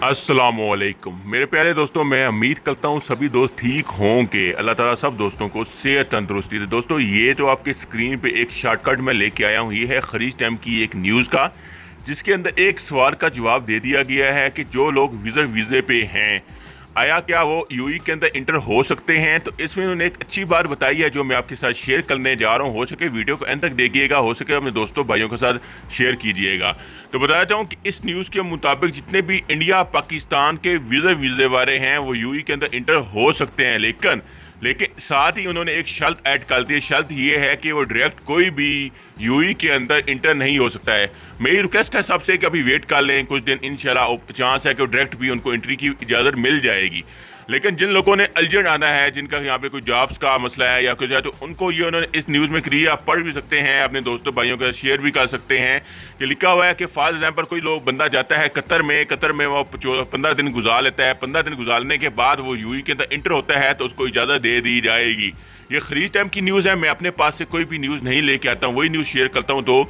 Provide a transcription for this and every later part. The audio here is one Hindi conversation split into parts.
अस्सलामुअलैकुम मेरे प्यारे दोस्तों, मैं उम्मीद करता हूँ सभी दोस्त ठीक होंगे। अल्लाह ताला सब दोस्तों को सेहत तंदुरुस्ती दे। दोस्तों, ये जो आपके स्क्रीन पे एक शॉर्टकट मैं लेके आया हूँ, ये है खरीज टाइम की एक न्यूज़ का, जिसके अंदर एक सवाल का जवाब दे दिया गया है कि जो लोग वीज़े पे हैं, आया क्या वो यूएई के अंदर इंटर हो सकते हैं। तो इसमें उन्होंने एक अच्छी बात बताई है जो मैं आपके साथ शेयर करने जा रहा हूँ। हो सके वीडियो को एंड तक देखिएगा, हो सके अपने दोस्तों भाइयों के साथ शेयर कीजिएगा। तो बताया चाहूँ कि इस न्यूज़ के मुताबिक जितने भी इंडिया पाकिस्तान के वीज़े वाले हैं वो यूएई के अंदर इंटर हो सकते हैं, लेकिन साथ ही उन्होंने एक शर्त ऐड कर दी है। शर्त ये है कि वो डायरेक्ट कोई भी यूएई के अंदर इंटर नहीं हो सकता है। मेरी रिक्वेस्ट है सबसे कि अभी वेट कर लें कुछ दिन, इंशाल्लाह चांस है कि डायरेक्ट भी उनको एंट्री की इजाज़त मिल जाएगी। लेकिन जिन लोगों ने अर्जेंट आना है, जिनका यहाँ पे कोई जॉब्स का मसला है या कुछ है, तो उनको ये उन्होंने इस न्यूज़ में करी है। आप पढ़ भी सकते हैं, अपने दोस्तों भाइयों के साथ शेयर भी कर सकते हैं कि लिखा हुआ है कि फॉर एग्जाम्पल कोई लोग बंदा जाता है कतर में वो 15 दिन गुजार लेता है। 15 दिन गुजारने के बाद वो यूएई के अंदर इंटर होता है तो उसको इजाज़त दे दी जाएगी। ये खरीद टाइम की न्यूज़ है, मैं अपने पास से कोई भी न्यूज़ नहीं लेके आता हूँ, वही न्यूज़ शेयर करता हूँ तो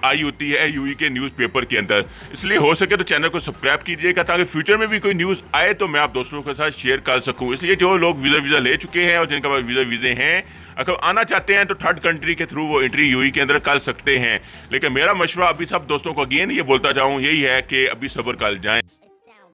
आई होती है यूएई के न्यूज़पेपर के अंदर। इसलिए हो सके तो चैनल को सब्सक्राइब कीजिएगा ताकि फ्यूचर में भी कोई न्यूज़ आए तो मैं आप दोस्तों के साथ शेयर कर सकूं। इसलिए जो लोग वीज़ा ले चुके हैं और जिनका पास वीज़े हैं, अगर आना चाहते हैं तो थर्ड कंट्री के थ्रू वो एंट्री यूएई के अंदर कर सकते हैं। लेकिन मेरा मशवरा अभी सब दोस्तों को अगेन ये बोलता जाऊँ, यही है कि अभी सब्र कर जाएँ।